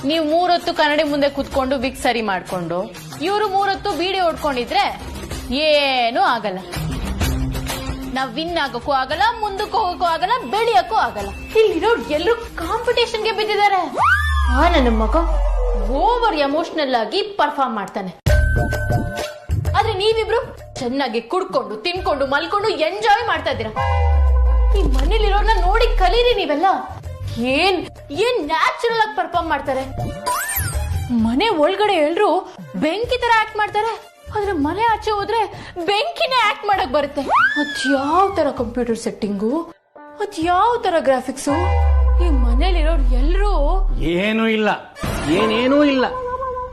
ನೀವು 3 ಹೊತ್ತು ಕನ್ನಡಿ ಮುಂದೆ ಕುತ್ಕೊಂಡು ವಿಗ್ ಸರಿ ಮಾಡ್ಕೊಂಡು ಇವರು 3 ಹೊತ್ತು ಬೀಡಿ ಹೊಡ್ಕೊಂಡಿದ್ರೆ ಏನೂ ಆಗಲ್ಲ. ನಾವ್ ವಿನ್ ಆಗೋಕ್ಕೂ ಆಗಲ್ಲ, ಮುಂದಕ್ಕೆ ಹೋಗಕ್ಕೂ ಆಗಲ್ಲ, ಬೆಳೆಯಕ್ಕೂ ಆಗಲ್ಲ. ಇಲ್ಲಿರೋ ಎಲ್ಲರೂ ಕಾಂಪಿಟೇಷನ್ಗೆ ಬಿದ್ದಿದ್ದಾರೆ. ನನ್ನ ಮಗ ಓವರ್ ಎಮೋಷನಲ್ ಆಗಿ ಪರ್ಫಾರ್ಮ್ ಮಾಡ್ತಾನೆ. ಆದ್ರೆ ನೀವಿಬ್ರು ಚೆನ್ನಾಗಿ ಕುಡ್ಕೊಂಡು ತಿನ್ಕೊಂಡು ಮಲ್ಕೊಂಡು ಎಂಜಾಯ್ ಮಾಡ್ತಾ ಇದ್ದೀರಾ. ಈ ಮನೇಲಿರೋರ್ನ ನೋಡಿ ಕಲೀರಿ ನೀವೆಲ್ಲ. ಏನ್ ನ್ಯಾಚುರಲ್ ಆಗಿ ಪರ್ಫಾರ್ಮ್ ಮಾಡ್ತಾರೆ. ಮನೆ ಒಳಗಡೆ ಎಲ್ರು ಬೆಂಕಿ ತರ ಆಕ್ಟ್ ಮಾಡ್ತಾರೆ, ಆದ್ರೆ ಮನೆ ಆಚೆ ಹೋದ್ರೆ ಬೆಂಕಿನೇ ಆಕ್ಟ್ ಮಾಡಕ್ ಬರುತ್ತೆ. ಅದ್ಯಾವ ತರ ಕಂಪ್ಯೂಟರ್ ಸೆಟ್ಟಿಂಗು, ಅದ್ಯಾವ ತರ ಗ್ರಾಫಿಕ್ಸು. ಈ ಮನೇಲಿರೋರು ಎಲ್ರು ಏನೂ ಇಲ್ಲ, ಏನೇನೂ ಇಲ್ಲ.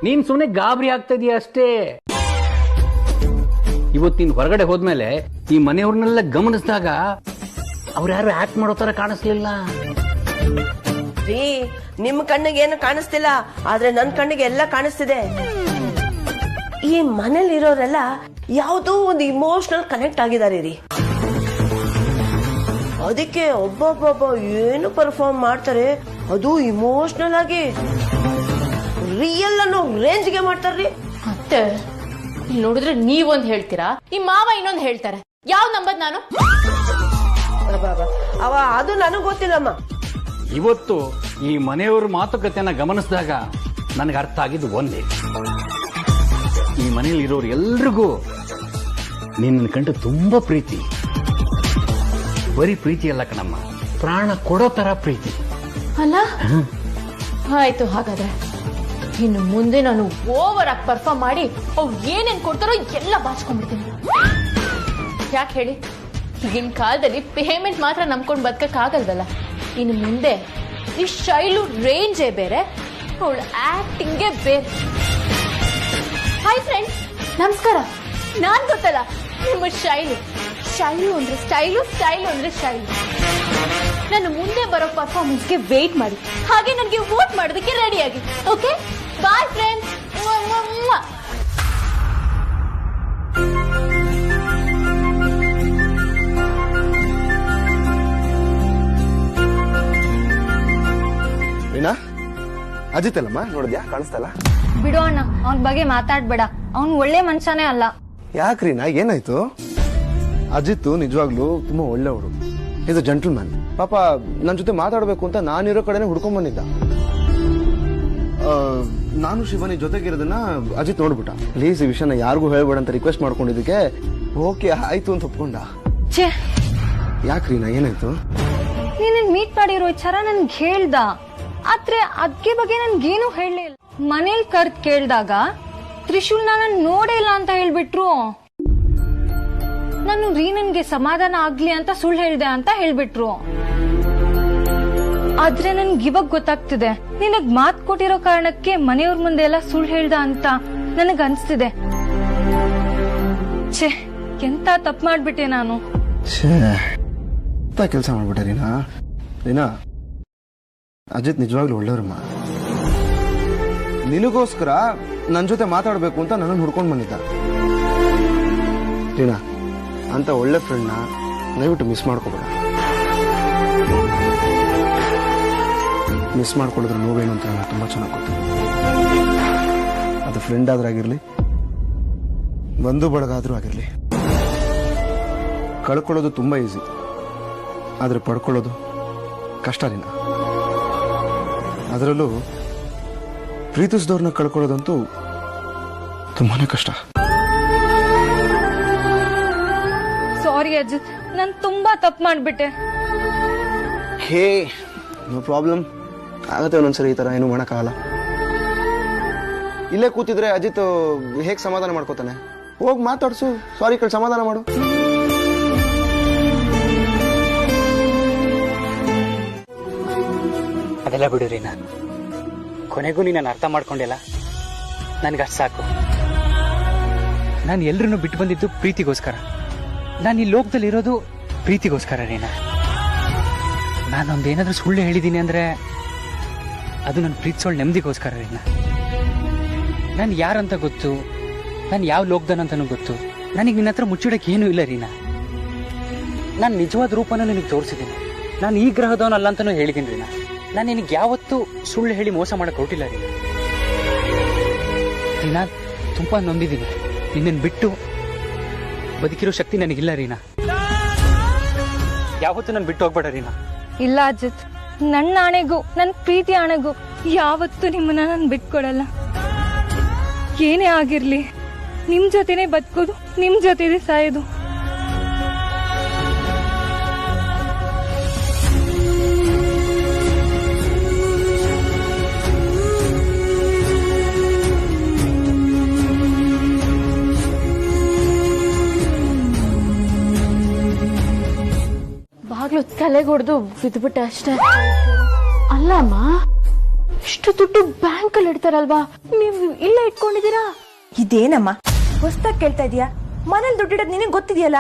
ನೀನ್ ಸುಮ್ಮನೆ ಗಾಬರಿ ಆಗ್ತಾ ಇದೀಯ ಅಷ್ಟೇ. ಇವತ್ತಿನ ಹೊರಗಡೆ ಹೋದ್ಮೇಲೆ ಈ ಮನೆಯವ್ರನ್ನೆಲ್ಲ ಗಮನಿಸಿದಾಗ ಅವ್ರು ಯಾರು ಆಕ್ಟ್ ಮಾಡೋ ತರ ಕಾಣಿಸ್ಲಿಲ್ಲ. ರೀ, ನಿಮ್ ಕಣ್ಣಿಗೆ ಏನು ಕಾಣಿಸ್ತಿಲ್ಲ, ಆದ್ರೆ ನನ್ ಕಣ್ಣಿಗೆ ಎಲ್ಲ ಕಾಣಿಸ್ತಿದೆ. ಈ ಮನೇಲಿ ಇರೋರೆಲ್ಲ ಯಾವುದೋ ಒಂದು ಇಮೋಷನಲ್ ಕನೆಕ್ಟ್ ಆಗಿದ್ದಾರೆ ರೀ. ಅದಕ್ಕೆ ಒಬ್ಬೊಬ್ಬೊಬ್ಬ ಏನು ಪರ್ಫಾರ್ಮ್ ಮಾಡ್ತಾರೆ, ಅದು ಇಮೋಷನಲ್ ಆಗಿ ರಿಯಲ್ ಅನ್ನೋ ರೇಂಜ್ಗೆ ಮಾಡ್ತಾರ್ರಿ. ಮತ್ತೆ ಇಲ್ಲಿ ನೋಡಿದ್ರೆ ನೀವೊಂದ್ ಹೇಳ್ತೀರಾ, ಈ ಮಾವ ಇನ್ನೊಂದ್ ಹೇಳ್ತಾರೆ. ಯಾವ್ ನಂಬದ್ ನಾನು? ಅದು ನನಗ್ ಗೊತ್ತಿಲ್ಲಮ್ಮ. ಇವತ್ತು ಈ ಮನೆಯವ್ರ ಮಾತುಕತೆಯನ್ನ ಗಮನಿಸಿದಾಗ ನನಗೆ ಅರ್ಥ ಆಗಿದ್ದು ಒಂದೇ, ಈ ಮನೆಯಲ್ಲಿ ಇರೋರು ಎಲ್ರಿಗೂ ನಿನ್ನ ಕಂಡು ತುಂಬಾ ಪ್ರೀತಿ. ಬರೀ ಪ್ರೀತಿ ಅಲ್ಲ ಕಣಮ್ಮ, ಪ್ರಾಣ ಕೊಡೋ ತರ ಪ್ರೀತಿ ಅಲ್ಲ. ಆಯ್ತು, ಹಾಗಾದ್ರೆ ಇನ್ನು ಮುಂದೆ ನಾನು ಓವರ್ ಆಗಿ ಪರ್ಫಾರ್ಮ್ ಮಾಡಿ ಅವ್ರು ಏನೇನ್ ಕೊಡ್ತಾರೋ ಎಲ್ಲ ಬಾಚ್ಕೊಂಡ್ಬಿಡ್ತೀನಿ. ಯಾಕೆ ಹೇಳಿ, ಈಗಿನ ಕಾಲದಲ್ಲಿ ಪೇಮೆಂಟ್ ಮಾತ್ರ ನಂಬ್ಕೊಂಡು ಬದುಕಕ್ ಆಗಲ್ವಲ್ಲ. ಇನ್ನು ಮುಂದೆ ಈ ಶೈಲು ರೇಂಜೇ ಬೇರೆ, ಅವಳ ಆಕ್ಟಿಂಗೇ ಬೇರೆ. ಹಾಯ್ ಫ್ರೆಂಡ್ಸ್, ನಮಸ್ಕಾರ. ನಾನ್ ಗೊತ್ತಲ್ಲ ನಿಮ್ಮ ಶೈಲು. ಶೈಲು ಅಂದ್ರೆ ಸ್ಟೈಲು, ಸ್ಟೈಲು ಅಂದ್ರೆ ಶೈಲು. ನಾನು ಮುಂದೆ ಬರೋ ಪರ್ಫಾರ್ಮೆನ್ಸ್ಗೆ ವೇಟ್ ಮಾಡಿ, ಹಾಗೆ ನನಗೆ ವೋಟ್ ಮಾಡೋದಕ್ಕೆ ರೆಡಿ ಆಗಿ. Okay, bye friends. ಅಜಿತ್ ಅಲ್ಲಮ್ಮ, ನೋಡಿದ್ಯಾ? ಕಾಣಿಸ್ತಲ್ಲ? ಬಿಡು ಅಣ್ಣ, ಅವನ ಬಗ್ಗೆ ಮಾತಾಡ್ಬೇಡ. ಅವ್ನು ಒಳ್ಳೆ ಮನುಷ್ಯನೇ ಅಲ್ಲ. ಯಾಕ್ರೀನಾ, ಏನಾಯ್ತು? ಅಜಿತ್ ನಿಜವಾಗ್ಲೂ ತುಂಬಾ ಒಳ್ಳೆಯವರು. Is a gentleman. ಪಾಪ ನನ್ನ ಜೊತೆ ಮಾತಾಡ್ಬೇಕು ಅಂತ ನಾನಿರೋ ಕಡೆನೆ ಹುಡ್ಕೊಂಡ್ ಬಂದಿದ್ದ. ನಾನು ಶಿವನಿ ಜೊತೆಗಿರೋದನ್ನ ಅಜಿತ್ ನೋಡ್ಬಿಟ್ಟ. ಪ್ಲೀಸ್ ಈ ವಿಷಯನ ಯಾರಿಗೂ ಹೇಳ್ಬೇಡ ಅಂತ ರಿಕ್ವೆಸ್ಟ್ ಮಾಡ್ಕೊಂಡಿದ್ದಕ್ಕೆ ಓಕೆ ಆಯ್ತು ಅಂತ ಒಪ್ಕೊಂಡ. ಯಾಕ್ರೀನಾ, ಏನಾಯ್ತು? ನೀನ್ ಮೀಟ್ ಮಾಡಿರೋ ವಿಚಾರ ನನ್ಗೆ ಹೇಳ್ದ, ಆದ್ರೆ ಅದ್ಕೆ ಬಗ್ಗೆ ನನ್ಗೇನು ಹೇಳಲಿಲ್ಲ. ಮನೇಲಿ ಕರ್ದ್ ಕೇಳ್ದಾಗ ತ್ರಿಶೂಲ್ ನಾನು ನೋಡೇ ಇಲ್ಲ ಅಂತ ಹೇಳ್ಬಿಟ್ರು. ನಾನು ರೀನನ್ಗೆ ಸಮಾಧಾನ ಆಗ್ಲಿ ಅಂತ ಸುಳ್ಳು ಹೇಳ್ದೆ ಅಂತ ಹೇಳ್ಬಿಟ್ರು. ಆದ್ರೆ ನನ್ಗೆ ಇವಾಗ ಗೊತ್ತಾಗ್ತಿದೆ, ನಿನಗ್ ಮಾತ್ ಕೊಟ್ಟಿರೋ ಕಾರಣಕ್ಕೆ ಮನೆಯವ್ರ ಮುಂದೆ ಎಲ್ಲ ಸುಳ್ಳು ಹೇಳ್ದ ಅಂತ ನನಗ್ ಅನ್ಸ್ತಿದೆ. ಛೇ, ಎಂತ ತಪ್ಪು ಮಾಡ್ಬಿಟ್ಟೆ ನಾನು. ಕೆಲಸ ಮಾಡ್ಬಿಟ್ಟೆ ರೀನಾ. ಅಜಿತ್ ನಿಜವಾಗ್ಲೂ ಒಳ್ಳೆಯವ್ರಮ್ಮ. ನಿನಗೋಸ್ಕರ ನನ್ನ ಜೊತೆ ಮಾತಾಡ್ಬೇಕು ಅಂತ ನನ್ನನ್ನು ಹುಡ್ಕೊಂಡ್ ಬಂದಿದ್ದ. ರೀನಾ, ಅಂತ ಒಳ್ಳೆ ಫ್ರೆಂಡ್ನ ದಯವಿಟ್ಟು ಮಿಸ್ ಮಾಡ್ಕೋಬೇಡ. ಮಿಸ್ ಮಾಡ್ಕೊಳ್ಳೋದ್ರ ನೋವೇನು ಅಂತ ನನಗೆ ತುಂಬಾ ಚೆನ್ನಾಗಿ ಗೊತ್ತು. ಅದು ಫ್ರೆಂಡ್ ಆದ್ರಾಗಿರ್ಲಿ, ಬಂಧು ಬಳಗ ಆದ್ರೂ ಆಗಿರ್ಲಿ. ಕಳ್ಕೊಳ್ಳೋದು ತುಂಬಾ ಈಸಿ, ಆದ್ರೆ ಪಡ್ಕೊಳ್ಳೋದು ಕಷ್ಟ ರೀನಾ. ಅದರಲ್ಲೂ ಪ್ರೀತಿಸಿದವ್ರನ್ನ ಕಳ್ಕೊಳ್ಳೋದಂತೂ ತುಂಬಾನೇ ಕಷ್ಟ. ಸಾರಿ ಅಜಿತ್, ನಾನ್ ತುಂಬಾ ತಪ್ಪು ಮಾಡ್ಬಿಟ್ಟೆ. ಹೇ, ನೋ ಪ್ರಾಬ್ಲಮ್. ಆಗತ್ತೆ ಒಂದೊಂದ್ಸರಿ ಈ ತರ, ಏನು ಮಾಡಕ್ಕಾಗಲ್ಲ. ಇಲ್ಲೇ ಕೂತಿದ್ರೆ ಅಜಿತ್ ಹೇಗ್ ಸಮಾಧಾನ ಮಾಡ್ಕೋತಾನೆ? ಹೋಗ್ ಮಾತಾಡ್ಸು, ಸಾರಿ ಕೇಳಿ ಸಮಾಧಾನ ಮಾಡು. ಅದೆಲ್ಲ ಬಿಡುರಿ. ಕೊನೆಗೂ ನೀನು ಅರ್ಥ ಮಾಡ್ಕೊಂಡಿಲ್ಲ, ನನ್ಗಷ್ಟು ಸಾಕು. ನಾನು ಎಲ್ರನ್ನೂ ಬಿಟ್ಟು ಬಂದಿದ್ದು ಪ್ರೀತಿಗೋಸ್ಕರ. ನಾನು ಈ ಲೋಕದಲ್ಲಿ ಇರೋದು ಪ್ರೀತಿಗೋಸ್ಕರ ರೀನಾ. ನಾನೊಂದೇನಾದ್ರೂ ಸುಳ್ಳು ಹೇಳಿದ್ದೀನಿ ಅಂದ್ರೆ ಅದು ನನ್ನ ಪ್ರೀತಿಸೋಳು ನೆಮ್ಮದಿಗೋಸ್ಕರ ರೀನಾ. ನಾನು ಯಾರಂತ ಗೊತ್ತು, ನಾನು ಯಾವ ಲೋಕದನಂತನೂ ಗೊತ್ತು. ನನಗೆ ನಿನ್ನ ಹತ್ರ ಮುಚ್ಚಿಡಕ್ಕೆ ಏನೂ ಇಲ್ಲ ರೀನಾ. ನಾನು ನಿಜವಾದ ರೂಪನ ನಿನಗೆ ತೋರಿಸಿದ್ದೀನಿ. ನಾನು ಈ ಗ್ರಹದವನಲ್ಲ ಅಂತನೂ ಹೇಳಿದ್ದೀನಿ ರೀನಾ. ನಾನು ನಿನಗೆ ಯಾವತ್ತೂ ಯಾವತ್ತೂ ಸುಳ್ಳು ಹೇಳಿ ಮೋಸ ಮಾಡಕ್ ಹೊರಟಿಲ್ಲ ರೀನಾ. ರೀನಾ, ತುಂಬಾ ನೊಂದಿದ್ದೀನಿ. ನಿನ್ನನ್ನು ಬಿಟ್ಟು ಬದುಕಿರೋ ಶಕ್ತಿ ನನಗಿಲ್ಲ ರೀನಾ. ಯಾವತ್ತೂ ನಾನು ಬಿಟ್ಟು ಹೋಗ್ಬೇಡ ರೀನಾ. ಇಲ್ಲ ಅಜಿತ್, ನನ್ನ ಆಣೆಗೂ ನನ್ನ ಪ್ರೀತಿ ಆಣೆಗೂ ಯಾವತ್ತೂ ನಿಮ್ಮನ್ನ ನಾನು ಬಿಟ್ಕೊಡಲ್ಲ. ಏನೇ ಆಗಿರ್ಲಿ ನಿಮ್ ಜೊತೆನೆ ಬದುಕೋದು, ನಿಮ್ ಜೊತೆನೆ ಸಾಯೋದು. ಬಾಗ್ಲು ತಲೆಗೆ ಹೊಡೆದು ಬಿದ್ಬಿಟ್ಟೆ ಅಷ್ಟೇ. ಅಲ್ಲಮ್ಮ, ಇಷ್ಟು ದುಡ್ಡು ಬ್ಯಾಂಕ್ ಅಲ್ಲಿ ಇಡ್ತಾರಲ್ವಾ, ನೀವು ಇಲ್ಲ ಇಟ್ಕೊಂಡಿದ್ದೀರಾ? ಇದೇನಮ್ಮ ಹೊಸ್ದಾಗ್ ಕೇಳ್ತಾ ಇದೀಯಾ? ಮನೇಲಿ ದುಡ್ಡಿಡೋದ್ ನಿನಗೆ ಗೊತ್ತಿದೆಯಲ್ಲ?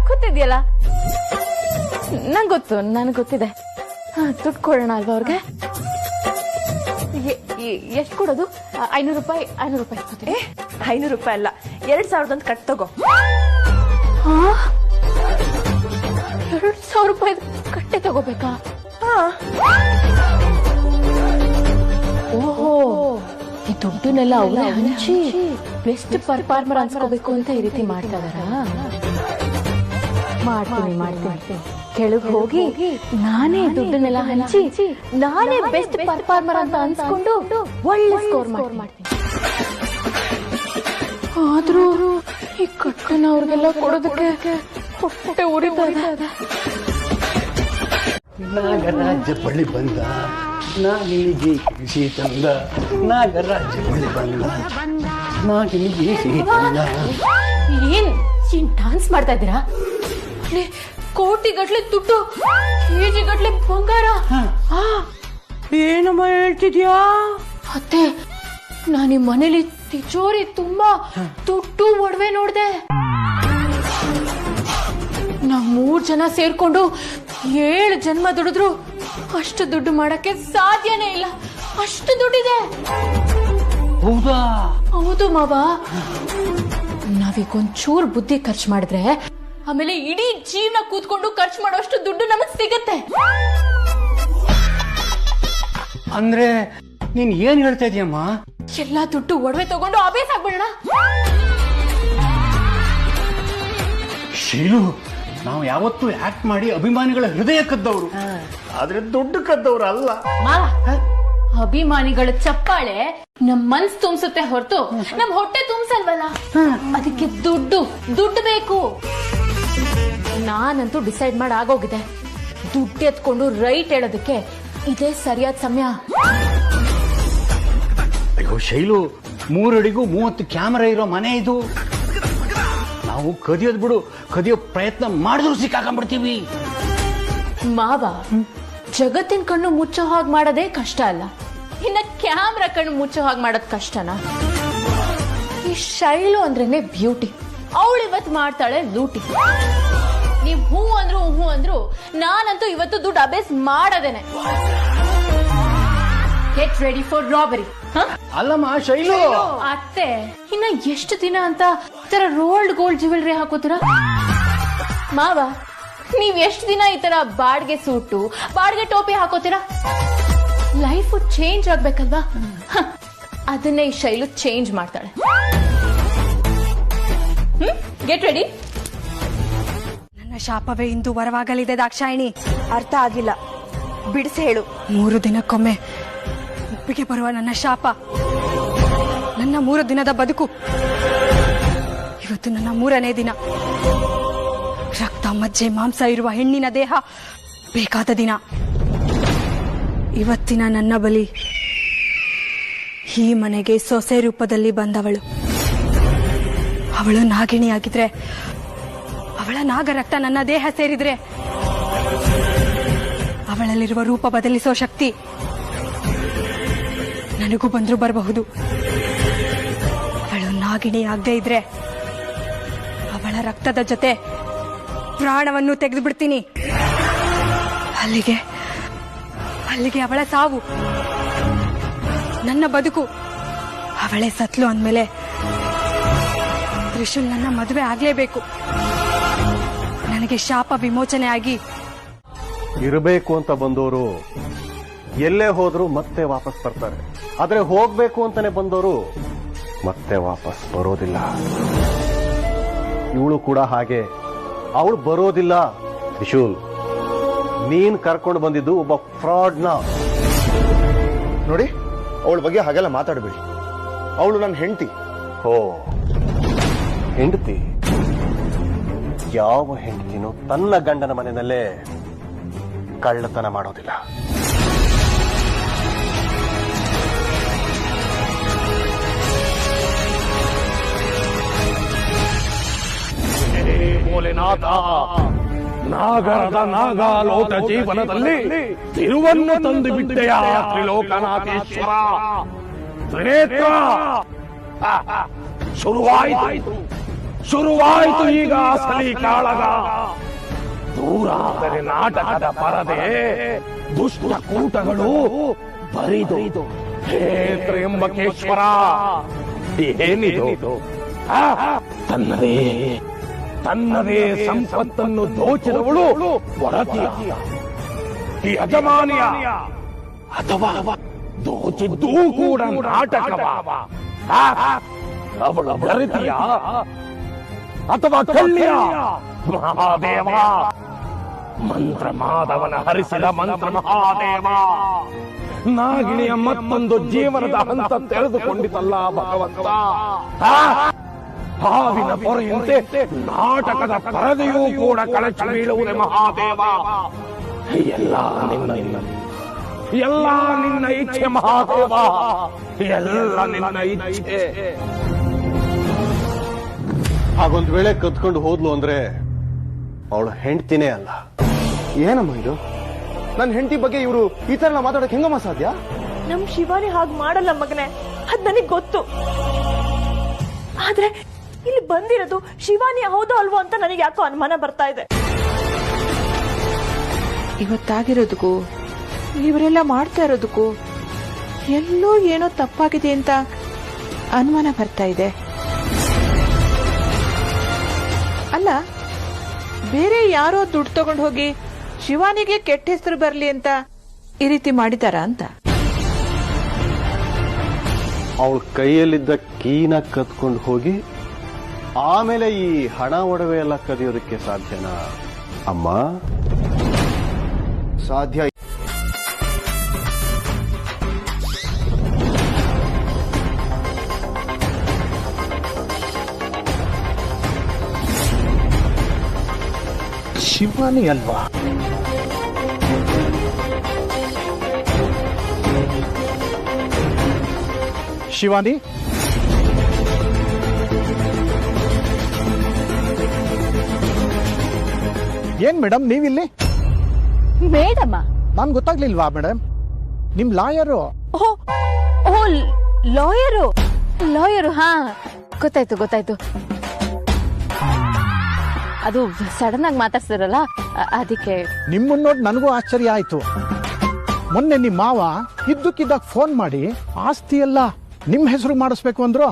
ಗೊತ್ತಿದ್ಯಲ್ಲ, ನಂಗೆ ಗೊತ್ತು, ನನಗೆ ಗೊತ್ತಿದೆ. ದುಡ್ಡು ಕೊಡೋಣ ಅಲ್ವಾ ಅವ್ರಿಗೆ? ಎಷ್ಟು ಕೊಡೋದು? 500 ರೂಪಾಯಿ. 500 ರೂಪಾಯಿ ಕೊಡ್ತೀನಿ. 500 ರೂಪಾಯಿ ಅಲ್ಲ, 2000 ಕಟ್ ತಗೋ. 2000 ರೂಪಾಯಿ ಕಟ್ಟೆ ತಗೋಬೇಕಾ? ಓಹೋ, ಈ ದುಡ್ಡನ್ನೆಲ್ಲ ಅವರೇ ಹಂಚಿ ಬೆಸ್ಟ್ ಪರ್ಫಾರ್ಮರ್ ಅನ್ಸ್ಕೋಬೇಕು ಅಂತ ಈ ರೀತಿ ಮಾಡ್ತಾ ಇದಾರಾ? ಮಾಡ್ತೀನಿ. ಕೆಳಗೆ ಹೋಗಿ ನಾನೇ ದುಡ್ಡನ್ನೆಲ್ಲ ಹಂಚಿ ನಾನೇ ಬೆಸ್ಟ್ ಪರ್ಫಾರ್ಮರ್ ಅಂತ ಅನ್ಸ್ಕೊಂಡು ಒಳ್ಳೆ ಸ್ಕೋರ್ ಮಾಡ್ತೀನಿ. ಆದ್ರೂ ಈ ಕಟ್ಟನ್ನ ಅವ್ರಿಗೆಲ್ಲ ಕೊಡೋದಕ್ಕೆ ಹೊಟ್ಟೆ ಉರಿತಾ ಇದೆ. ನಾಗರಾಜ ಬಳಿ ಬಂದ, ನಾಗಿನಿಗೆ ಸಿಹಿ ತಂದ. ನಾಗರಾಜ ಬಳಿ ಬಂದ, ನಾಗಿನಿಗೆ ಸಿಹಿ ತಂದ. ಏನ್ ಡಾನ್ಸ್ ಮಾಡ್ತಾ ಇದ್ದೀರಾ? ಕೋಟಿ ಗಟ್ಲೆ ದುಡ್ಡು, ಕೆಜಿ ಗಟ್ಲೆ ಬಂಗಾರ. ಏನಮ್ಮ ಹೇಳ್ತಿದ್ಯಾ? ಅತ್ತೆ, ನಾನು ಈ ಮನೇಲಿ ತಿಜೋರಿ ತುಂಬಾ ದುಡ್ಡು ಒಡವೆ ನೋಡ್ದೆ. ನಾವ್ 3 ಜನ ಸೇರ್ಕೊಂಡು 7 ಜನ್ಮ ದುಡಿದ್ರು ಅಷ್ಟು ದುಡ್ಡು ಮಾಡಕ್ಕೆ ಸಾಧ್ಯನೇ ಇಲ್ಲ. ಅಷ್ಟು ದುಡ್ಡಿದೆ. ಹೌದಾ? ಹೌದು ಮಾವ. ನಾವೀಗೊಂಚೂರು ಬುದ್ಧಿ ಖರ್ಚು ಮಾಡಿದ್ರೆ ಆಮೇಲೆ ಇಡೀ ಜೀವನ ಕೂತ್ಕೊಂಡು ಖರ್ಚು ಮಾಡೋಷ್ಟು ದುಡ್ಡು ನಮಗ್ ಸಿಗತ್ತೆ. ಅಂದ್ರೆ ನೀನ್ ಏನ್ ಹೇಳ್ತಾ ಇದೀಯಮ್ಮ? ಎಲ್ಲಾ ದುಡ್ಡು ಒಡವೆ ತಗೊಂಡು ಅಭ್ಯಾಸ ಆಗ್ಬಿಡೋಣ. ಶೀಲು, ನಾವು ಯಾವತ್ತೂ ಆಕ್ಟ್ ಮಾಡಿ ಅಭಿಮಾನಿಗಳ ಹೃದಯ ಕದ್ದವರು, ಆದ್ರೆ ದುಡ್ಡು ಕದ್ದವರು ಅಲ್ಲ. ಅಭಿಮಾನಿಗಳ ಚಪ್ಪಾಳೆ ನಮ್ ಮನ್ಸ್ ತುಂಬಿಸುತ್ತೆ ಹೊರತು ನಮ್ ಹೊಟ್ಟೆ ತುಂಬಿಸಲ್ವಲ್ಲ. ಅದಕ್ಕೆ ದುಡ್ಡು ಬೇಕು. ನಾನಂತೂ ಡಿಸೈಡ್ ಮಾಡಿ ಆಗೋಗಿದೆ, ದುಡ್ಡು ಎತ್ಕೊಂಡು ರೈಟ್ ಹೇಳೋದಕ್ಕೆ ಇದೇ ಸರಿಯಾದ ಸಮಯ. ಅಯ್ಯೋ ಶೈಲು, 3 ಅಡಿಗೂ 30 ಕ್ಯಾಮೆರಾ ಇರೋ ಮನೆ ಇದು. ನಾವು ಕದಿಯೋದ್ ಬಿಡು, ಕದಿಯೋ ಪ್ರಯತ್ನ ಮಾಡಿದ್ರು ಸಿಕ್ಕಾಕೊಂಡ್ಬಿಡ್ತೀವಿ. ಮಾವ, ಜಗತ್ತಿನ ಕಣ್ಣು ಮುಚ್ಚೋ ಹಾಗೆ ಮಾಡೋದೇ ಕಷ್ಟ ಅಲ್ಲ, ಇನ್ನ ಕ್ಯಾಮ್ರಾ ಕಣ್ಣು ಮುಚ್ಚೋ ಹಾಗೆ ಮಾಡೋದ್ ಕಷ್ಟನಾ? ಈ ಶೈಲು ಅಂದ್ರೇನೆ ಬ್ಯೂಟಿ, ಅವಳು ಇವತ್ತು ಮಾಡ್ತಾಳೆ ಲೂಟಿ. ನೀವ್ ಹೂ ಅಂದ್ರು ನಾನಂತೂ ಇವತ್ತು ದುಡ್ಡು ಅಭ್ಯಾಸ ಮಾಡದೇನೆ. Get ready for robbery. ಅಲ್ಲಮ್ಮ ಶೈಲು, ಅತ್ತೆ, ಇನ್ನ ಎಷ್ಟು ದಿನ ಅಂತ ಈ ತರ ರೋಲ್ಡ್ ಗೋಲ್ಡ್ ಜ್ಯುವೆಲ್ರಿ ಹಾಕೋತೀರಾ? ಮಾವ, ನೀವ್ ಎಷ್ಟು ದಿನ ಈ ತರ ಬಾಡ್ಗೆ ಸೂಟು, ಬಾಡ್ಗೆ ಟೋಪಿ ಹಾಕೋತೀರಾ? Life change ಆಗ್ಬೇಕಲ್ವಾ? ಅದನ್ನೇ ಈ ಶೈಲು ಚೇಂಜ್ ಮಾಡ್ತಾಳೆ. Get ready. ನನ್ನ ಶಾಪವೇ ಇಂದು ವರವಾಗಲಿದೆ ದಾಕ್ಷಾಯಿಣಿ. ಅರ್ಥ ಆಗಿಲ್ಲ, ಬಿಡಿಸಿ ಹೇಳು. 3 ದಿನಕ್ಕೊಮ್ಮೆ ಒಪ್ಪಿಗೆ ಬರುವ ನನ್ನ ಶಾಪ, ನನ್ನ 3 ದಿನದ ಬದುಕು. ಇವತ್ತು ನನ್ನ 3ನೇ ದಿನ. ರಕ್ತ ಮಜ್ಜೆ ಮಾಂಸ ಇರುವ ಹೆಣ್ಣಿನ ದೇಹ ಬೇಕಾದ ದಿನ. ಇವತ್ತಿನ ನನ್ನ ಬಲಿ ಈ ಮನೆಗೆ ಸೊಸೆ ರೂಪದಲ್ಲಿ ಬಂದವಳು. ಅವಳು ನಾಗಿಣಿಯಾಗಿದ್ರೆ, ಅವಳ ನಾಗ ರಕ್ತ ನನ್ನ ದೇಹ ಸೇರಿದ್ರೆ ಅವಳಲ್ಲಿರುವ ರೂಪ ಬದಲಿಸೋ ಶಕ್ತಿ ನನಗೂ ಬಂದ್ರೂ ಬರಬಹುದು. ಅವಳು ನಾಗಿಣಿ ಆಗದೆ ಇದ್ರೆ ಅವಳ ರಕ್ತದ ಜೊತೆ ಪ್ರಾಣವನ್ನು ತೆಗೆದು ಬಿಡ್ತೀನಿ. ಅಲ್ಲಿಗೆ ಅವಳ ಸಾವು, ನನ್ನ ಬದುಕು. ಅವಳೇ ಸತ್ಲು ಅಂದ್ಮೇಲೆ ತ್ರಿಶೂಲ್ ನನ್ನ ಮದುವೆ ಆಗ್ಲೇಬೇಕು. ನನಗೆ ಶಾಪ ವಿಮೋಚನೆ ಆಗಿ ಇರಬೇಕು ಅಂತ ಬಂದವರು ಎಲ್ಲೇ ಹೋದ್ರು ಮತ್ತೆ ವಾಪಸ್ ಬರ್ತಾರೆ, ಆದ್ರೆ ಹೋಗ್ಬೇಕು ಅಂತಾನೆ ಬಂದವರು ಮತ್ತೆ ವಾಪಸ್ ಬರೋದಿಲ್ಲ. ಇವಳು ಕೂಡ ಹಾಗೆ, ಅವಳು ಬರೋದಿಲ್ಲ. ತ್ರಿಶೂಲ್, ನೀನ್ ಕರ್ಕೊಂಡು ಬಂದಿದ್ದು ಒಬ್ಬ ಫ್ರಾಡ್ನ. ನೋಡಿ, ಅವಳ ಬಗ್ಗೆ ಹಾಗೆಲ್ಲ ಮಾತಾಡಬೇಡಿ. ಅವಳು ನನ್ನ ಹೆಂಡತಿ. ಓ, ಹೆಂಡತಿ? ಯಾವ ಹೆಂಡತಿನೂ ತನ್ನ ಗಂಡನ ಮನೆಯಲ್ಲೇ ಕಳ್ಳತನ ಮಾಡೋದಿಲ್ಲ. ಭೋಲೆನಾಥ, ನಾಗರದ ನಾಗಾಲೋಕ ಜೀವನದಲ್ಲಿ ತಿರುವನ್ನು ತಂದು ಬಿಟ್ಟೆಯ ತ್ರಿಲೋಕನಾಥೇಶ್ವರ. ತ್ರಿನೇತ್ರ, ಶುರುವಾಯಿತು ಈಗ ಅಸಲಿ ಕಾಳಗ. ದೂರಾದರೆ ನಾಟಕದ ಪರದೆ, ದುಷ್ಟ ಕೂಟಗಳು ಬರಿದು. ಹೇ ತ್ರ್ಯಂಬಕೇಶ್ವರ, ಏನಿದು? ತನ್ನದೇ ಸಂಪತ್ತನ್ನು ದೋಚಿದವಳು ಒಡತಿಯ, ಯಜಮಾನಿಯ, ಅಥವಾ ದೋಚಿದ್ದೂ ಕೂಡ ನಾಟಕವ? ಅವಳ ಒಡತಿಯ ಅಥವಾ ಕಳ್ಳಿಯ? ಮಹಾದೇವ, ಮಂತ್ರ ಮಾಧವನ ಹರಿಸಿದ ಮಂತ್ರ ಮಹಾದೇವ, ನಾಗಿಣಿಯ ಮತ್ತೊಂದು ಜೀವನದ ಹಂತ ತೆರೆದುಕೊಂಡಿತಲ್ಲ ಭಗವಂತ. ಹಾವಿನ ಪೊರೆಯಂತೆ ನಾಟಕದ ಪರದೆಯೂ ಕೂಡ ಕಳಚಿ ಬೀಳುವುದೇ ಮಹಾದೇವ. ಎಲ್ಲ ನಿನ್ನ ಇಚ್ಛೆ ಮಹಾದೇವ, ಎಲ್ಲ ನಿನ್ನ ಇಚ್ಛೆ. ಹಾಗೊಂದ್ ವೇಳೆ ಕದ್ಕೊಂಡು ಹೋದ್ಲು ಅಂದ್ರೆ ಅವಳು ಹೆಂಡ್ತಿನೇ ಅಲ್ಲ. ಏನಮ್ಮ ಇದು? ನನ್ನ ಹೆಂಡತಿ ಬಗ್ಗೆ ಇವರು ಈ ತರ ಮಾತಾಡಕ್ ಹೆಂಗಮ್ಮ ಸಾಧ್ಯ? ನಮ್ ಶಿವಾನಿ ಹಾಗೆ ಮಾಡಲ್ಲ ಮಗನೇ, ಅದ್ ನನಗ್ ಗೊತ್ತು. ಆದ್ರೆ ಇಲ್ಲಿ ಬಂದಿರೋದು ಶಿವಾನಿ ಹೌದೋ ಅಲ್ವೋ ಅಂತ ನನಗೆ ಯಾಕೋ ಅನುಮಾನ ಬರ್ತಾ ಇದೆ. ಇವತ್ತಾಗಿರೋದಕ್ಕೂ ಇವರೆಲ್ಲ ಮಾಡ್ತಾ ಇರೋದಕ್ಕೂ ಎಲ್ಲೋ ಏನೋ ತಪ್ಪಾಗಿದೆ ಅಂತ ಅನುಮಾನ ಬರ್ತಾ ಇದೆ. ಅಲ್ಲ, ಬೇರೆ ಯಾರೋ ದುಡ್ಡು ತಗೊಂಡು ಹೋಗಿ ಶಿವಾನಿಗೆ ಕೆಟ್ಟ ಹೆಸರು ಬರಲಿ ಅಂತ ಈ ರೀತಿ ಮಾಡಿದಾರ ಅಂತ. ಅವಳ ಕೈಯಲ್ಲಿದ್ದ ಕೀನ ಕದ್ಕೊಂಡು ಹೋಗಿ ಆಮೇಲೆ ಈ ಹಣ ಒಡವೆ ಎಲ್ಲ ಕದಿಯೋದಕ್ಕೆ ಸಾಧ್ಯನಾ ಅಮ್ಮ? ಸಾಧ್ಯ. ಶಿವಾನಿ ಅಲ್ವಾ? ಶಿವಾನಿ, ಏನ್ ಮೇಡಮ್ ನೀವಿಲ್ಲಿ? ಮೇಡಮ್ಮ? ನಾನ್ ಗೊತ್ತಾಗ್ಲಿಲ್ವಾ ಮೇಡಮ್? ನಿಮ್ ಲಾಯರು? ಓ, ಲಾಯರು. ಹಾ, ಗೊತ್ತಾಯ್ತು. ಅದು ಸಡನ್ ಆಗಿ ಮಾತಾಡ್ಸಿರಲ್ಲ, ಅದಕ್ಕೆ. ನಿಮ್ಮನ್ನ ನೋಡಿ ನನಗೂ ಆಶ್ಚರ್ಯ ಆಯ್ತು. ಮೊನ್ನೆ ನಿಮ್ ಮಾವ ಇದ್ದಕ್ಕಿದ್ದಾಗ ಫೋನ್ ಮಾಡಿ ಆಸ್ತಿ ಎಲ್ಲ ನಿಮ್ ಹೆಸರು ಮಾಡಿಸ್ಬೇಕು ಅಂದ್ರು.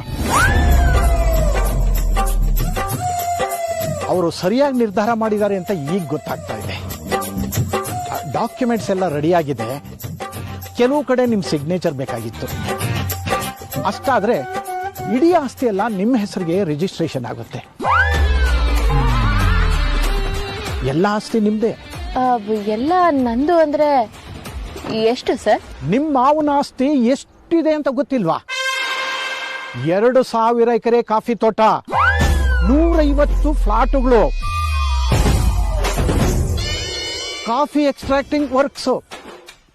ಅವರು ಸರಿಯಾಗಿ ನಿರ್ಧಾರ ಮಾಡಿದ್ದಾರೆ ಅಂತ ಈಗ ಗೊತ್ತಾಗ್ತಾ ಇದೆ. ಡಾಕ್ಯುಮೆಂಟ್ಸ್ ಎಲ್ಲ ರೆಡಿಯಾಗಿದೆ. ಕೆಲವು ಕಡೆ ನಿಮ್ ಸಿಗ್ನೇಚರ್ ಬೇಕಾಗಿತ್ತು. ಅಷ್ಟಾದ್ರೆ ಇಡೀ ಆಸ್ತಿ ಎಲ್ಲ ನಿಮ್ಮ ಹೆಸರಿಗೆ ರಿಜಿಸ್ಟ್ರೇಷನ್ ಆಗುತ್ತೆ. ಎಲ್ಲ ಆಸ್ತಿ ನಿಮ್ದೇ. ಎಲ್ಲ ನಂದು ಅಂದ್ರೆ ಎಷ್ಟು ಸರ್? ನಿಮ್ಮ ಮಾವನ ಆಸ್ತಿ ಎಷ್ಟಿದೆ ಅಂತ ಗೊತ್ತಿಲ್ವಾ? 2,000 ಎಕರೆ ಕಾಫಿ ತೋಟ, 150 ಫ್ಲಾಟುಗಳು, ಕಾಫಿ ಎಕ್ಸ್ಟ್ರಾಕ್ಟಿಂಗ್ ವರ್ಕ್ಸ್,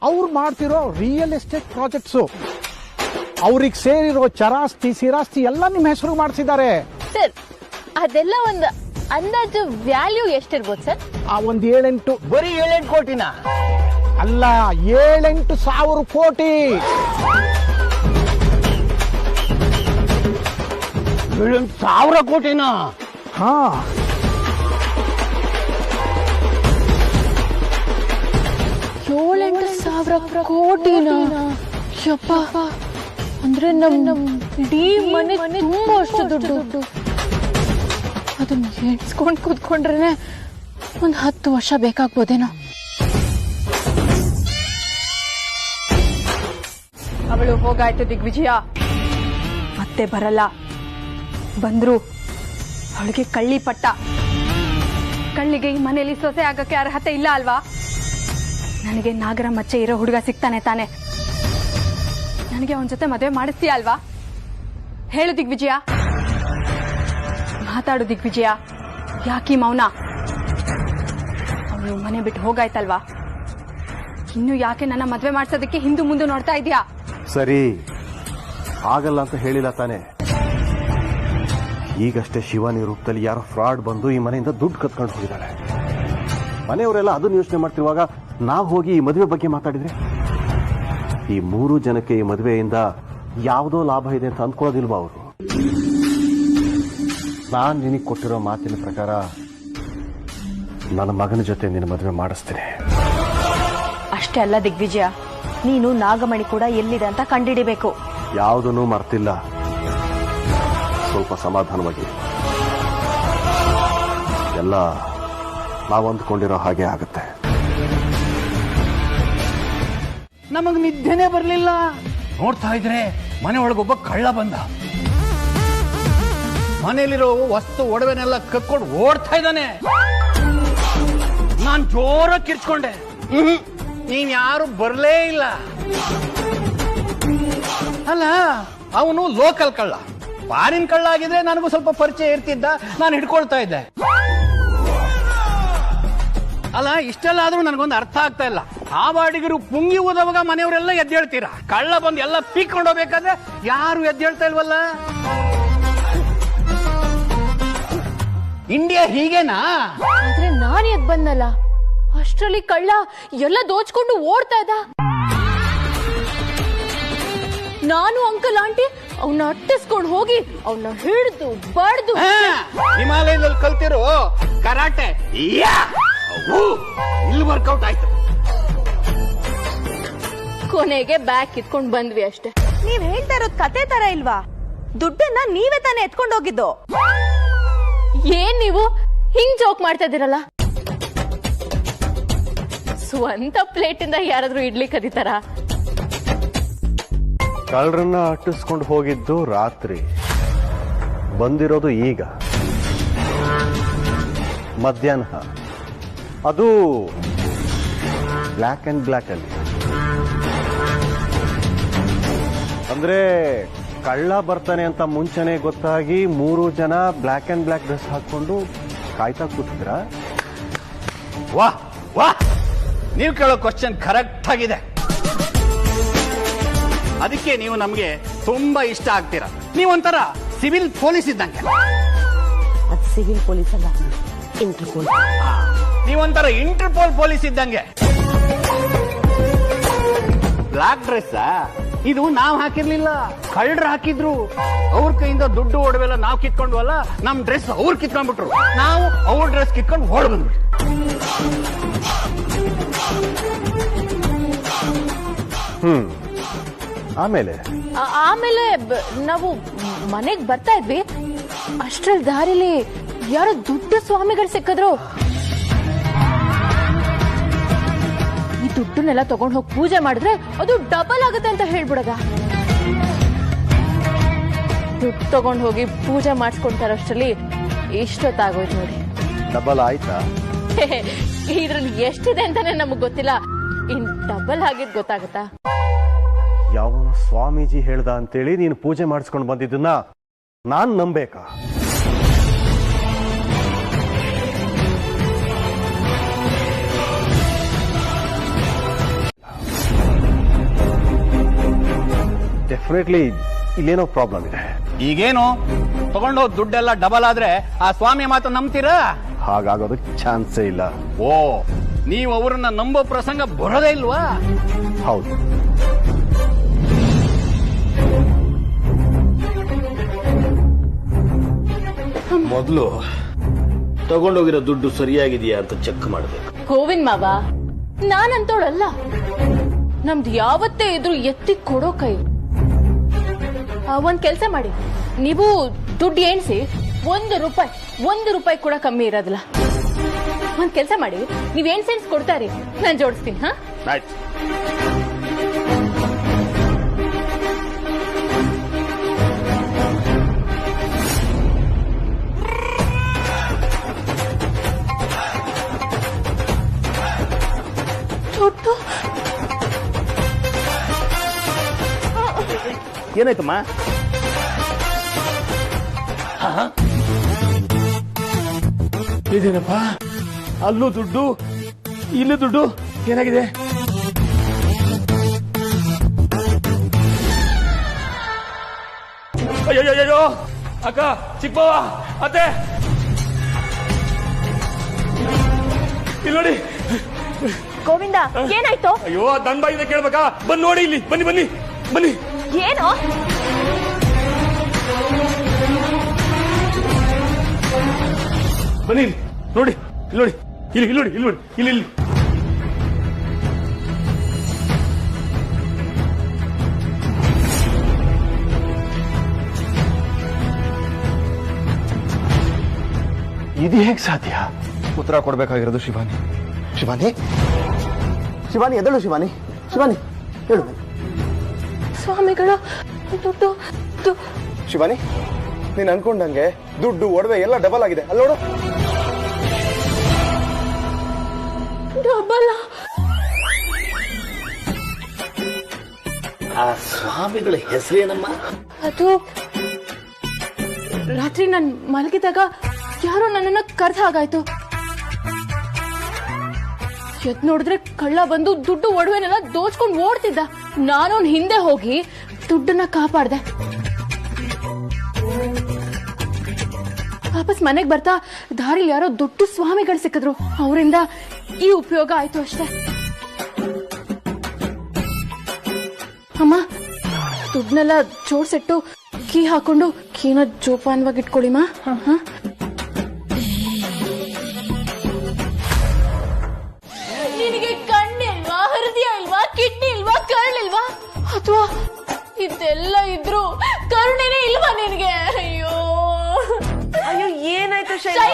ಅವ್ರು ಮಾಡ್ತಿರೋ ರಿಯಲ್ ಎಸ್ಟೇಟ್ ಪ್ರಾಜೆಕ್ಟ್ಸ್, ಅವ್ರಿಗೆ ಸೇರಿರೋ ಚರಾಸ್ತಿ ಸಿರಾಸ್ತಿ ಎಲ್ಲ ನಿಮ್ಮ ಹೆಸರು ಮಾಡಿಸಿದ್ದಾರೆ. ಸರ್, ಅದೆಲ್ಲ ಒಂದು ಅಂದಾಜು ವ್ಯಾಲ್ಯೂ ಎಷ್ಟಿರ್ಬೋದು ಸರ್? ಆ ಒಂದು 7-8. ಬರೀ 7-8 ಕೋಟಿನ ಅಲ್ಲ, 7,000 ಕೋಟಿ. 7,000 ಕೋಟಿನ? ಹಾ, $7,000 ಕೋಟಿನ? ಯಪ್ಪ, ಅಂದ್ರೆ ನಮ್ ಇಡೀ ಮನೆ ತುಂಬಾ ಅಷ್ಟು ದುಡ್ಡು. ಅದನ್ನ ಎಣಿಸ್ಕೊಂಡು ಕೂತ್ಕೊಂಡ್ರೆ 10 ವರ್ಷ ಬೇಕಾಗ್ಬೋದೇನೋ. ಅವಳು ಹೋಗಾಯ್ತು ದಿಗ್ವಿಜಯ, ಮತ್ತೆ ಬರಲ್ಲ. ಬಂದ್ರು ಅವಳಿಗೆ ಕಳ್ಳಿ ಪಟ್ಟ. ಕಳ್ಳಿಗೆ ಈ ಮನೆಯಲ್ಲಿ ಸೊಸೆ ಆಗಕ್ಕೆ ಅರ್ಹತೆ ಇಲ್ಲ ಅಲ್ವಾ? ನನಗೆ ನಾಗರ ಮಚ್ಚೆ ಇರೋ ಹುಡುಗ ಸಿಗ್ತಾನೆ ತಾನೆ, ನನಗೆ ಅವನ ಜೊತೆ ಮದುವೆ ಮಾಡಿಸ್ತೀಯ ಅಲ್ವಾ? ಹೇಳು ದಿಗ್ವಿಜಯ, ಮಾತಾಡು ದಿಗ್ವಿಜಯ. ಯಾಕಿ ಮೌನ? ಅವಳು ಮನೆ ಬಿಟ್ಟು ಹೋಗಾಯ್ತಲ್ವಾ? ಇನ್ನು ಯಾಕೆ ನನ್ನ ಮದುವೆ ಮಾಡ್ಸೋದಕ್ಕೆ ಹಿಂದು ಮುಂದೆ ನೋಡ್ತಾ ಇದೀಯಾ? ಸರಿ, ಆಗಲ್ಲ ಅಂತ ಹೇಳಿಲ್ಲ ತಾನೆ. ಈಗಷ್ಟೇ ಶಿವಾನಿ ರೂಪದಲ್ಲಿ ಯಾರೋ ಫ್ರಾಡ್ ಬಂದು ಈ ಮನೆಯಿಂದ ದುಡ್ಡು ಕತ್ಕೊಂಡು ಹೋಗಿದ್ದಾಳೆ. ಮನೆಯವರೆಲ್ಲ ಅದನ್ನ ಯೋಚನೆ ಮಾಡ್ತಿರುವಾಗ ನಾವು ಹೋಗಿ ಈ ಮದುವೆ ಬಗ್ಗೆ ಮಾತಾಡಿದ್ರೆ ಈ 3 ಜನಕ್ಕೆ ಈ ಮದುವೆಯಿಂದ ಯಾವುದೋ ಲಾಭ ಇದೆ ಅಂತ ಅಂದ್ಕೊಳ್ಳೋದಿಲ್ವಾ ಅವರು? ನಾನು ನಿನಗೆ ಕೊಟ್ಟಿರೋ ಮಾತಿನ ಪ್ರಕಾರ ನನ್ನ ಮಗನ ಜೊತೆ ನಿನ್ನ ಮದುವೆ ಮಾಡಿಸ್ತೇನೆ. ಅಷ್ಟೇ ಅಲ್ಲ ದಿಗ್ವಿಜಯ, ನೀನು ನಾಗಮಣಿ ಕೂಡ ಎಲ್ಲಿದೆ ಅಂತ ಕಂಡಿಡಿಬೇಕು. ಯಾವುದನ್ನೂ ಮರ್ತಿಲ್ಲ. ಸ್ವಲ್ಪ ಸಮಾಧಾನವಾಗಿ ಎಲ್ಲ ನಾವು ಅಂದ್ಕೊಂಡಿರೋ ಹಾಗೆ ಆಗುತ್ತೆ. ನಮಗ್ ನಿದ್ದೆನೆ ಬರ್ಲಿಲ್ಲ. ನೋಡ್ತಾ ಇದ್ರೆ ಮನೆ ಒಳಗೊಬ್ಬ ಕಳ್ಳ ಬಂದ. ಮನೆಯಲ್ಲಿರೋ ವಸ್ತು ಒಡವೆನೆಲ್ಲ ಕಕ್ಕೊಂಡು ಓಡ್ತಾ ಇದ್ದಾನೆ. ನಾನ್ ಜೋರಾಗಿ ಕಿರ್ಚ್ಕೊಂಡೆ. ನೀನ್ ಯಾರು ಬರ್ಲೇ ಇಲ್ಲ. ಅಲ್ಲ, ಅವನು ಲೋಕಲ್ ಕಳ್ಳ. ಫಾರಿನ್ ಕಳ್ಳ ಆಗಿದ್ರೆ ನನಗೂ ಸ್ವಲ್ಪ ಪರಿಚಯ ಇರ್ತಿದ್ದ, ನಾನು ಹಿಡ್ಕೊಳ್ತಾ ಇದ್ದೆ. ಅಲ್ಲ, ಇಷ್ಟೆಲ್ಲ ಆದ್ರೂ ನನಗೊಂದು ಅರ್ಥ ಆಗ್ತಾ ಇಲ್ಲ. ಆ ಬಾಡಿಗರು ಪುಂಗಿ ಊದವಾಗ ಮನೆಯವರೆಲ್ಲ ಎದ್ದೇಳ್ತೀರಾ, ಕಳ್ಳ ಬಂದು ಎಲ್ಲ ಪೀಕ್ಕೊಂಡು ಹೋಗ್ಬೇಕಾದ್ರೆ ಯಾರು ಎದ್ದೇಳ್ತಾ ಇಲ್ವಲ್ಲ? ಇಂಡಿಯಾ ಹೀಗೇನಾ? ಆದ್ರೆ ನಾನು ಎದ್ ಬಂದಲ್ಲ, ಅಷ್ಟರಲ್ಲಿ ಕಳ್ಳ ಎಲ್ಲ ದೋಚ್ಕೊಂಡು ಓಡ್ತಾ ಇದ್ದ. ನಾನು ಅಂಕಲ್ ಆಂಟಿ ಅವನ್ನ ಅಟ್ಟಿಸ್ಕೊಂಡು ಹೋಗಿ ಅವನ್ನ ಹಿಡಿದು ಬಡ್ದು. ಹಿಮಾಲಯದಲ್ಲಿ ಕಲ್ತಿರೋ ಕರಾಟೆ ಇಲ್ಲಿ ವರ್ಕೌಟ್ ಆಯ್ತು. ಕೊನೆಗೆ ಬ್ಯಾಗ್ ಕಿತ್ಕೊಂಡು ಬಂದ್ವಿ ಅಷ್ಟೇ. ನೀವ್ ಹೇಳ್ತಾ ಇರೋದ್ ಕತೆ ತರ ಇಲ್ವಾ? ದುಡ್ಡನ್ನ ನೀವೇ ತಾನೇ ಎತ್ಕೊಂಡು ಹೋಗಿದ್ದು. ಏನ್ ನೀವು ಹಿಂಗ್ ಜೋಕ್ ಮಾಡ್ತಾ ಇದೀರಲ್ಲ? ಸ್ವಂತ ಪ್ಲೇಟ್ ಇಂದ ಯಾರಾದ್ರೂ ಇಡ್ಲಿ ಕದೀತಾರ? ಕಳ್ಳರನ್ನ ಅಟ್ಟಿಸ್ಕೊಂಡು ಹೋಗಿದ್ದು ರಾತ್ರಿ, ಬಂದಿರೋದು ಈಗ ಮಧ್ಯಾಹ್ನ. ಅದು ಬ್ಲ್ಯಾಕ್ ಅಂಡ್ ಬ್ಲ್ಯಾಕ್ ಅಲ್ಲಿ. ಅಂದ್ರೆ ಕಳ್ಳ ಬರ್ತಾನೆ ಅಂತ ಮುಂಚೆನೆ ಗೊತ್ತಾಗಿ 3 ಜನ ಬ್ಲ್ಯಾಕ್ ಅಂಡ್ ಬ್ಲ್ಯಾಕ್ ಡ್ರೆಸ್ ಹಾಕೊಂಡು ಕಾಯ್ತಾ ಕೂತಿದ್ರ. ವಾಹ್ ವಾಹ್, ನೀವು ಕೇಳೋ ಕ್ವಶನ್ ಕರೆಕ್ಟ್ ಆಗಿದೆ. ಅದಕ್ಕೆ ನೀವು ನಮ್ಗೆ ತುಂಬಾ ಇಷ್ಟ ಆಗ್ತೀರಾ. ನೀವೊಂಥರ ಸಿವಿಲ್ ಪೊಲೀಸ್ ಇದ್ದಂಗೆ. ಅದು ಸಿವಿಲ್ ಪೊಲೀಸ್ ಅಲ್ಲ, ಇಂಟರ್ಪೋಲ್. ನೀವೊಂಥರ ಇಂಟರ್ಪೋಲ್ ಪೊಲೀಸ್ ಇದ್ದಂಗೆ. ಬ್ಲಾಕ್ ಡ್ರೆಸ್ ಇದು ನಾವ್ ಹಾಕಿರ್ಲಿಲ್ಲ, ಕಳ್ಳರು ಹಾಕಿದ್ರು. ಅವ್ರ ಕೈಯಿಂದ ದುಡ್ಡು ಒಡವೆಲ್ಲ ನಾವ್ ಕಿತ್ಕೊಂಡ್ವಲ್ಲ, ನಮ್ ಡ್ರೆಸ್ ಅವ್ರು ಕಿತ್ಕೊಂಡ್ಬಿಟ್ರು. ನಾವು ಅವ್ರ ಡ್ರೆಸ್ ಕಿತ್ಕೊಂಡು ಓಡ್ ಬಂದ್ಬಿಟ್ರು. ಆಮೇಲೆ ನಾವು ಮನೆಗ್ ಬರ್ತಾ ಇದ್ವಿ. ಅಷ್ಟ್ರಲ್ಲಿ ದಾರಿಲಿ ಯಾರೋ ದೊಡ್ಡ ಸ್ವಾಮಿಗಳು ಸಿಕ್ಕಿದ್ರು. ಈ ದುಡ್ಡನ್ನೆಲ್ಲ ತಗೊಂಡ್ ಹೋಗಿ ಪೂಜೆ ಮಾಡಿದ್ರೆ ಅದು ಡಬಲ್ ಆಗುತ್ತೆ ಅಂತ ಹೇಳ್ಬಿಡದ. ದುಡ್ಡು ತಗೊಂಡ್ ಹೋಗಿ ಪೂಜೆ ಮಾಡಿಸ್ಕೊಂತಾರಷ್ಟರಲ್ಲಿ ಇಷ್ಟೊತ್ತಾಗೋಯ್ತು ನೋಡಿ. ಡಬಲ್ ಆಯ್ತಾ? ಇದ್ರಲ್ಲಿ ಎಷ್ಟಿದೆ ಅಂತಾನೆ ನಮಗ್ ಗೊತ್ತಿಲ್ಲ. ಇನ್ ಡಬಲ್ ಆಗಿದ್ ಗೊತ್ತಾಗತ್ತಾ? ಯಾವನು ಸ್ವಾಮೀಜಿ ಹೇಳ್ದ ಅಂತೇಳಿ ನೀನು ಪೂಜೆ ಮಾಡಿಸ್ಕೊಂಡು ಬಂದಿದ್ದನ್ನ ನಾನ್ ನಂಬೇಕಾ? ಡೆಫಿನೆಟ್ಲಿ ಇಲ್ಲೇನೋ ಪ್ರಾಬ್ಲಮ್ ಇದೆ. ಈಗೇನು ತಗೊಂಡೋಗ್ ದುಡ್ಡೆಲ್ಲ ಡಬಲ್ ಆದ್ರೆ ಆ ಸ್ವಾಮಿ ಮಾತು ನಂಬ್ತೀರಾ? ಹಾಗಾಗೋದಕ್ಕೆ ಚಾನ್ಸೇ ಇಲ್ಲ. ಓ, ನೀವು ಅವರನ್ನ ನಂಬೋ ಪ್ರಸಂಗ ಬರೋದೇ ಇಲ್ವಾ? ಹೌದು. ಮೊದಲು ತಗೊಂಡೋಗಿರೋ ದುಡ್ಡು ಸರಿಯಾಗಿದೆಯಾ ಅಂತ ಚೆಕ್ ಮಾಡಬೇಕು. ಗೋವಿಂದ್ ಮಾವ, ನಾನಂತೋಳಲ್ಲ. ನಮ್ದು ಯಾವತ್ತೇ ಇದ್ರು ಎತ್ತಿ ಕೊಡೋ ಕೈ. ಒಂದ್ ಕೆಲ್ಸ ಮಾಡಿ, ನೀವು ದುಡ್ಡು ಎಣ್ಸಿ ಒಂದು ರೂಪಾಯಿ ಕೂಡ ಕಮ್ಮಿ ಇರೋದಿಲ್ಲ. ಒಂದ್ ಕೆಲ್ಸ ಮಾಡಿ, ನೀವ್ ಎಣ್ಸೆಣ್ಸ್ ಕೊಡ್ತಾರಿ, ನಾನ್ ಜೋಡಿಸ್ತೀನಿ. ಹಾ, ಆಯ್ತು. ಏನಾಯ್ತಮ್ಮ? ಇದೇನಪ್ಪ, ಅಲ್ಲೂ ದುಡ್ಡು ಇಲ್ಲೂ ದುಡ್ಡು, ಏನಾಗಿದೆ? ಅಯ್ಯೋ ಅಕ್ಕ, ಚಿಕ್ಕವ್ವ, ಅತ್ತೆ, ಇಲ್ಲಿ ನೋಡಿ. ಗೋವಿಂದ, ಏನಾಯ್ತು? ಅಯ್ಯೋ, ನನ್ ಬಾಯಿಂದ ಕೇಳ್ಬೇಕಾ? ಬಂದ್ ನೋಡಿ ಇಲ್ಲಿ, ಬನ್ನಿ ಬನ್ನಿ ಬನ್ನಿ. ಏನು? ಬನ್ನಿ ನೋಡಿ, ಇಲ್ಲಿ ನೋಡಿ, ಇಲ್ಲಿ ನೋಡಿ, ಇಲ್ಲಿ ನೋಡಿ, ಇಲ್ಲಿ ಇಲ್ಲಿ. ಇದು ಹೇಗೆ ಸಾಧ್ಯ? ಉತ್ತರ ಕೊಡ್ಬೇಕಾಗಿರೋದು ಶಿವಾನಿ. ಶಿವಾನಿ, ಶಿವಾನಿ ಎದಳು. ಶಿವಾನಿ, ಶಿವಾನಿ ಹೇಳು. ಸ್ವಾಮಿಗಳ ದುಡ್ಡು. ಶಿವಾನಿ, ನೀನ್ ಅನ್ಕೊಂಡಂಗೆ ದುಡ್ಡು ಒಡವೆ ಎಲ್ಲ ಡಬಲ್ ಆಗಿದೆ. ಅಲ್ಲಿ ನೋಡು. ಡಬಲ್? ಆ ಸ್ವಾಮಿಗಳ ಹೆಸರೇನಮ್ಮ? ಅದು ರಾತ್ರಿ ನಾನು ಮಲಗಿದಾಗ ಯಾರೋ ನನ್ನನ್ನ ಕರ್ದ ಹಾಗಾಯ್ತು. ಎದ್ ನೋಡಿದ್ರೆ ಕಳ್ಳ ಬಂದು ದುಡ್ಡು ಒಡವೆನೆಲ್ಲ ದೋಚ್ಕೊಂಡು ಓಡ್ತಿದ್ದ. ನಾನು ಹಿಂದೆ ಹೋಗಿ ದುಡ್ಡನ್ನ ಕಾಪಾಡ್ದೆ. ವಾಪಸ್ ಮನೆಗ್ ಬರ್ತಾ ದಾರಿಲಿ ಯಾರೋ ದೊಡ್ಡ ಸ್ವಾಮಿಗಳು ಸಿಕ್ಕಿದ್ರು. ಅವರಿಂದ ಈ ಉಪಯೋಗ ಆಯ್ತು ಅಷ್ಟೇ. ಅಮ್ಮ, ದುಡ್ಡನ್ನೆಲ್ಲ ಜೋಡ್ಸಿಟ್ಟು ಕೀ ಹಾಕೊಂಡು ಕೀನ ಜೋಪಾನವಾಗಿ ಇಟ್ಕೊಳ್ಳಿಮ್ಮ. ನಿನಗೆ ಕಣ್ಣಿಲ್ವಾ, ಹೃದಯ ಇಲ್ವಾ, ಕಿಡ್ನಿ ಇಲ್ವಾ, ಕರಳಿಲ್ವಾ? ಅಥವಾ ಇದೆಲ್ಲ ಇದ್ರು ಕರುಣೆನೇ ಇಲ್ವಾ ನಿನಗೆ? ಅಯ್ಯೋ ಅಯ್ಯೋ, ಏನಾಯ್ತು ಶೈ?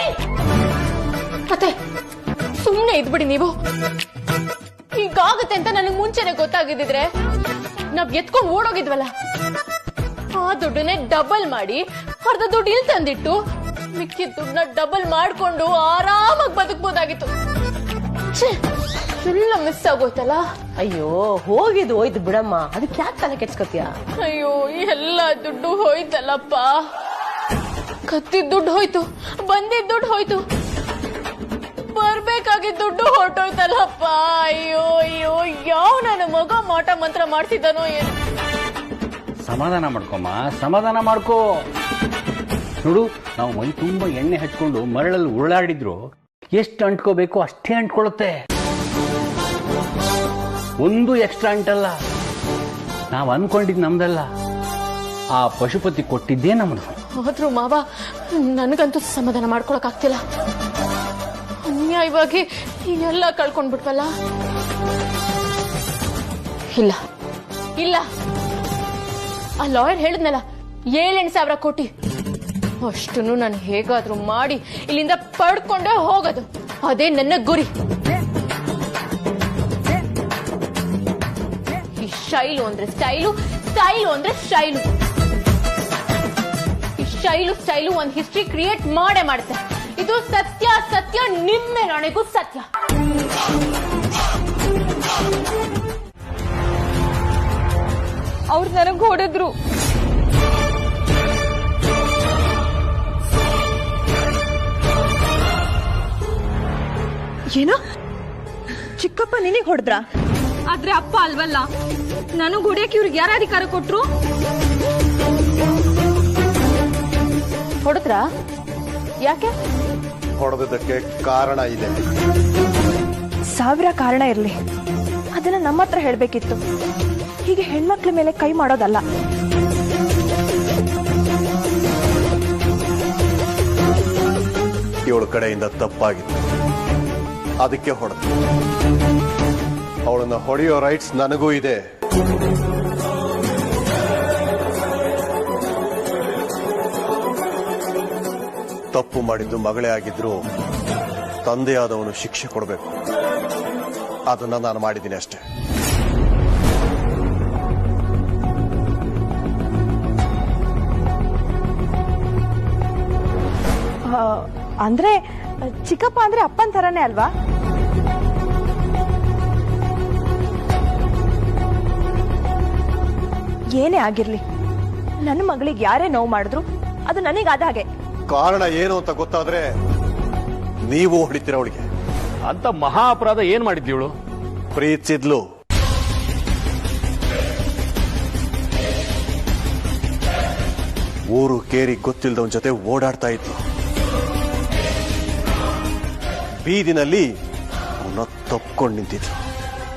ಮತ್ತೆ ಸುಮ್ನೆ ಇದ್ಬಿಡಿ ನೀವು. ಹೀಗಾಗತ್ತೆ ಅಂತ ನನಗೆ ಮುಂಚೆನೆ ಗೊತ್ತಾಗಿದ್ದಿದ್ರೆ ನಾವ್ ಎತ್ಕೊಂಡು ಓಡೋಗಿದ್ವಲ್ಲ. ಆ ದುಡ್ಡನ್ನೇ ಡಬಲ್ ಮಾಡಿ ಅರ್ಧ ದುಡ್ಡು ಇಲ್ಲಿ ತಂದಿಟ್ಟು ಮಿಕ್ಕಿದ ದುಡ್ಡನ್ನ ಡಬಲ್ ಮಾಡ್ಕೊಂಡು ಆರಾಮಾಗಿ ಬದುಕಬಹುದಾಗಿತ್ತು. ಎಲ್ಲ ಮಿಸ್ ಆಗೋಯ್ತಲ್ಲ. ಅಯ್ಯೋ, ಹೋಗಿದ್ದು ಹೋಯ್ತು ಬಿಡಮ್ಮ, ಅದಕ್ಕೆ ಯಾಕೆ ತಲೆ ಕೆಚ್ಕೋತೀಯ? ಅಯ್ಯೋ, ಎಲ್ಲ ದುಡ್ಡು ಹೋಯ್ತಲ್ಲಪ್ಪ. ಕತ್ತಿದ ದುಡ್ಡು ಹೋಯ್ತು, ಬಂದಿದ್ದ ದುಡ್ಡು ಹೋಯ್ತು, ಬರ್ಬೇಕಾಗಿದ್ದ ದುಡ್ಡು ಹೊರಟೋಯ್ತಲ್ಲಪ್ಪ. ಅಯ್ಯೋ ಅಯ್ಯೋ, ಯಾವ ನನ್ನ ಮಗ ಮಾಟ ಮಂತ್ರ ಮಾಡ್ತಿದ್ದಾನೋ ಏನು. ಸಮಾಧಾನ ಮಾಡ್ಕೊಮ್ಮ, ಸಮಾಧಾನ ಮಾಡ್ಕೋ. ನೋಡು, ನಾವು ಮೈ ತುಂಬಾ ಎಣ್ಣೆ ಹಚ್ಕೊಂಡು ಮರಳಲ್ಲಿ ಉರುಳಾಡಿದ್ರು ಎಷ್ಟು ಅಂಟ್ಕೋಬೇಕು ಅಷ್ಟೇ ಅಂಟ್ಕೊಳ್ಳುತ್ತೆ. ಒಂದು ಎಕ್ಸ್ಟ್ರಾ ಅಂಟಲ್ಲ. ನಾವು ಅನ್ಕೊಂಡಿದ್ ನಮ್ದಲ್ಲ, ಆ ಪಶುಪತಿ ಕೊಟ್ಟಿದ್ದೇ ನಮ್ದು. ಆದ್ರೂ ಮಾವ, ನನಗಂತೂ ಸಮಾಧಾನ ಮಾಡ್ಕೊಳಕ್ ಆಗ್ತಿಲ್ಲ. ಅನ್ಯಾಯವಾಗಿ ಎಲ್ಲ ಕಳ್ಕೊಂಡ್ಬಿಟ್ವಲ್ಲ. ಇಲ್ಲ ಇಲ್ಲ, ಆ ಲಾಯರ್ ಹೇಳಿದ್ನಲ್ಲ 7,000 ಕೋಟಿ, ಅಷ್ಟನ್ನು ನಾನು ಹೇಗಾದ್ರೂ ಮಾಡಿ ಇಲ್ಲಿಂದ ಪಡ್ಕೊಂಡೇ ಹೋಗೋದು. ಅದೇ ನನ್ನ ಗುರಿ. ಈ ಶೈಲು ಅಂದ್ರೆ ಸ್ಟೈಲು, ಸ್ಟೈಲು ಅಂದ್ರೆ ಶೈಲು. ಈ ಶೈಲು ಒಂದ್ ಹಿಸ್ಟ್ರಿ ಕ್ರಿಯೇಟ್ ಮಾಡೇ ಮಾಡುತ್ತೆ. ಇದು ಸತ್ಯ, ಸತ್ಯ, ನಿಮ್ಮೆ ನನಗೂ ಸತ್ಯ. ಅವ್ರು ನನಗ್ ಹೊಡೆದ್ರು. ಏನೋ ಚಿಕ್ಕಪ್ಪ ನಿನಗ್ ಹೊಡೆದ್ರ? ಆದ್ರೆ ಅಪ್ಪ ಅಲ್ವಲ್ಲ, ನನಗ್ ಹೊಡೆಯಕ್ಕೆ ಇವ್ರಿಗೆ ಯಾರ ಅಧಿಕಾರ ಕೊಟ್ರು? ಹೊಡೆದ್ರಾ? ಯಾಕೆ? ಹೊಡೆದಕ್ಕೆ ಕಾರಣ ಇದೆ. 1000 ಕಾರಣ ಇರ್ಲಿ, ಅದನ್ನ ನಮ್ಮ ಹತ್ರ ಹೇಳ್ಬೇಕಿತ್ತು. ಹೀಗೆ ಹೆಣ್ಮಕ್ಳ ಮೇಲೆ ಕೈ ಮಾಡೋದಲ್ಲ. ಇವಳ ಕಡೆಯಿಂದ ತಪ್ಪಾಗಿತ್ತು, ಅದಕ್ಕೆ ಹೊಡೆದ. ಅವಳನ್ನ ಹೊಡೆಯೋ ರೈಟ್ಸ್ ನನಗೂ ಇದೆ. ತಪ್ಪು ಮಾಡಿದ್ದು ಮಗಳೇ ಆಗಿದ್ರು ತಂದೆಯಾದವನು ಶಿಕ್ಷೆ ಕೊಡಬೇಕು. ಅದನ್ನ ನಾನು ಮಾಡಿದ್ದೀನಿ ಅಷ್ಟೇ. ಅಂದ್ರೆ ಚಿಕ್ಕಪ್ಪ ಅಂದ್ರೆ ಅಪ್ಪನ ಥರನೇ ಅಲ್ವಾ? ಏನೇ ಆಗಿರ್ಲಿ, ನನ್ನ ಮಗಳಿಗೆ ಯಾರೇ ನೋವು ಮಾಡಿದ್ರು ಅದು ನನಗಾದ ಹಾಗೆ. ಕಾರಣ ಏನು ಅಂತ ಗೊತ್ತಾದ್ರೆ ನೀವು ಹೊಡಿತೀರ ಅವಳಿಗೆ. ಅಂತ ಮಹಾ ಅಪರಾಧ ಏನ್ ಮಾಡಿದ್ಲಿ ಇವಳು? ಪ್ರೀತಿಸಿದ್ಲು. ಊರು ಕೇರಿ ಗೊತ್ತಿಲ್ಲದವನ ಜೊತೆ ಓಡಾಡ್ತಾ ಇದ್ಲು. ಬೀದಿನಲ್ಲಿ ಅವನ್ನ ತಪ್ಕೊಂಡು ನಿಂತಿದ್ರು.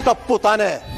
ತಪ್ಪು ತಾನೇ.